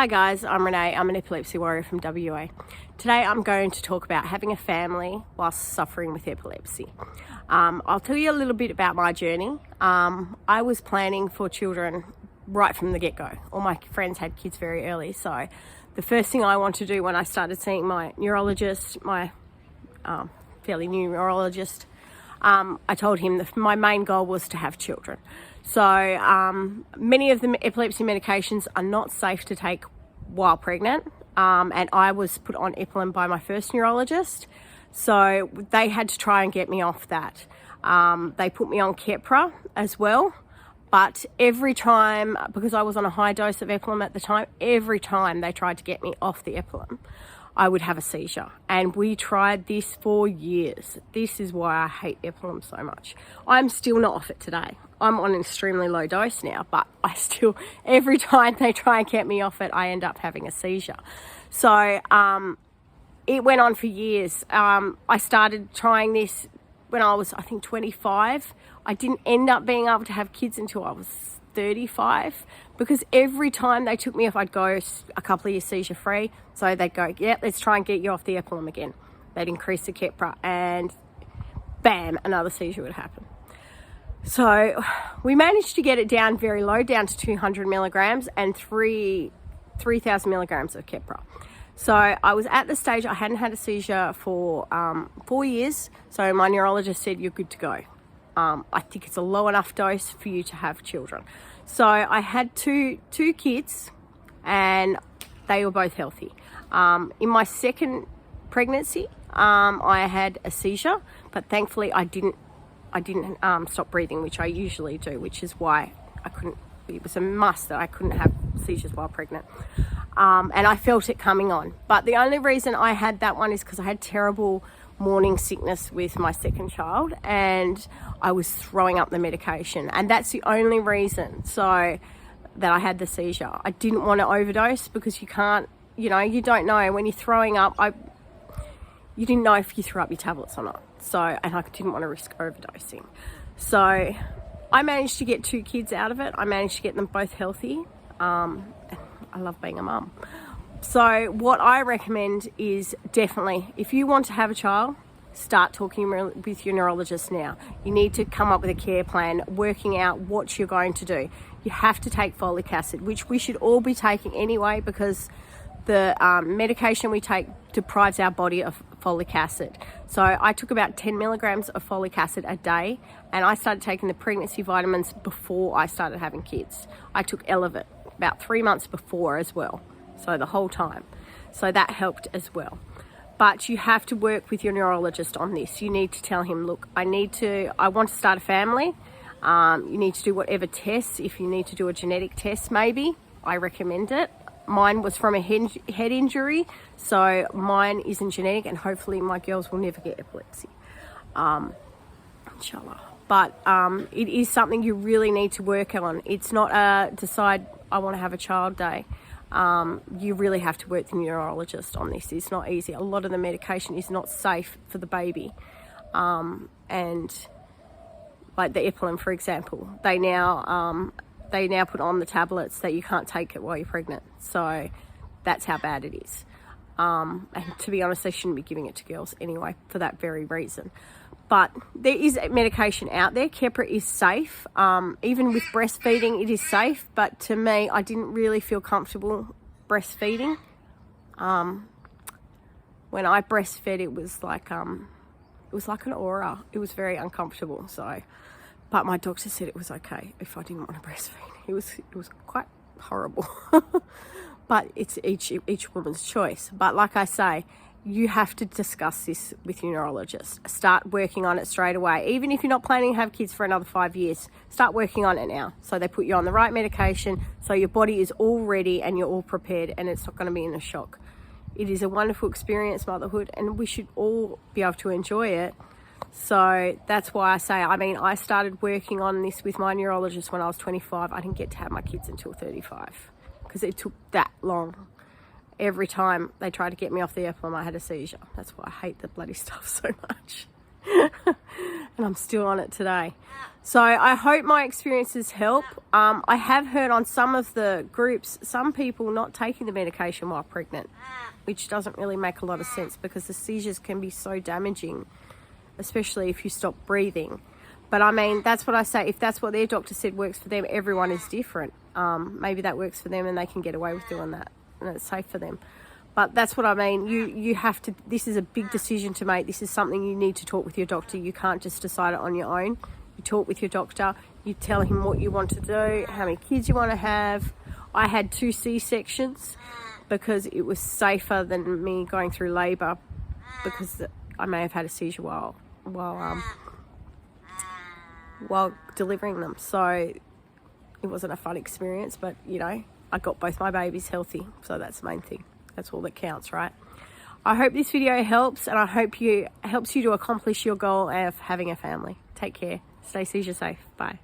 Hi guys, I'm Renee. I'm an epilepsy warrior from WA. Today I'm going to talk about having a family whilst suffering with epilepsy. I'll tell you a little bit about my journey. I was planning for children right from the get-go. All my friends had kids very early, so the first thing I wanted to do when I started seeing my neurologist, my fairly new neurologist, I told him that my main goal was to have children. So many of the epilepsy medications are not safe to take while pregnant, and I was put on Epilim by my first neurologist, so they had to try and get me off that. They put me on Keppra as well, but every time, because I was on a high dose of Epilim at the time, every time they tried to get me off the Epilim, I would have a seizure. And we tried this for years. This is why I hate Epilim so much. I'm still not off it today. I'm on an extremely low dose now, but I still, every time they try and get me off it, I end up having a seizure. So it went on for years. I started trying this when I was, I think, 25. I didn't end up being able to have kids until I was 35, because every time they took me off, I'd go a couple of years seizure free. So they'd go, yeah, let's try and get you off the Epilim again. They'd increase the Keppra and bam, another seizure would happen. So we managed to get it down very low, down to 200 milligrams and 3,000 milligrams of Keppra. So I was at the stage, I hadn't had a seizure for 4 years. So my neurologist said, you're good to go. I think it's a low enough dose for you to have children. So I had two kids and they were both healthy. In my second pregnancy, I had a seizure, but thankfully I didn't stop breathing, which I usually do, which is why I couldn't, it was a must that I couldn't have seizures while pregnant. And I felt it coming on. But the only reason I had that one is because I had terrible morning sickness with my second child and I was throwing up the medication, and that's the only reason so that I had the seizure. I didn't want to overdose because you can't, you don't know when you're throwing up. You didn't know if you threw up your tablets or not, so, and I didn't want to risk overdosing. So I managed to get 2 kids out of it. I managed to get them both healthy. I love being a mum. So what I recommend is definitely, if you want to have a child, start talking with your neurologist now. You need to come up with a care plan, working out what you're going to do. You have to take folic acid, which we should all be taking anyway, because the medication we take deprives our body of folic acid. So I took about 10 milligrams of folic acid a day, and I started taking the pregnancy vitamins before I started having kids. I took Elevate about 3 months before as well. So the whole time. So that helped as well. But you have to work with your neurologist on this. You need to tell him, look, I want to start a family. You need to do whatever tests. If you need to do a genetic test, maybe, I recommend it. Mine was from a head injury, so mine isn't genetic, and hopefully my girls will never get epilepsy. Inshallah. But it is something you really need to work on. It's not a decide I want to have a child day. You really have to work with the neurologist on this. It's not easy. A lot of the medication is not safe for the baby. And like the Epilim, for example, they now put on the tablets that you can't take it while you're pregnant. So that's how bad it is. And to be honest, they shouldn't be giving it to girls anyway for that very reason. But there is medication out there. Keppra is safe. Even with breastfeeding, it is safe. But to me, I didn't really feel comfortable breastfeeding. When I breastfed, it was like an aura. It was very uncomfortable. So, but my doctor said it was okay if I didn't want to breastfeed. It was quite horrible. But it's each woman's choice. But like I say, you have to discuss this with your neurologist. Start working on it straight away. Even if you're not planning to have kids for another 5 years, start working on it now. So they put you on the right medication, so your body is all ready and you're all prepared, and it's not going to be in a shock. It is a wonderful experience, motherhood, and we should all be able to enjoy it. So that's why I say, I started working on this with my neurologist when I was 25. I didn't get to have my kids until 35 because it took that long. Every time they tried to get me off the Epilim, I had a seizure. That's why I hate the bloody stuff so much. and I'm still on it today. So I hope my experiences help. I have heard on some of the groups, some people not taking the medication while pregnant, which doesn't really make a lot of sense because the seizures can be so damaging, especially if you stop breathing. But I mean, that's what I say. If that's what their doctor said works for them, everyone is different. Maybe that works for them and they can get away with doing that and it's safe for them. But that's what I mean. You have to, this is a big decision to make. This is something you need to talk with your doctor. You can't just decide it on your own. You talk with your doctor. You tell him what you want to do, how many kids you want to have. I had 2 C-sections because it was safer than me going through labour because I may have had a seizure while delivering them. So it wasn't a fun experience, but you know, I got both my babies healthy. So that's the main thing. That's all that counts, right? I hope this video helps, and I hope helps you to accomplish your goal of having a family. Take care. Stay seizure safe. Bye.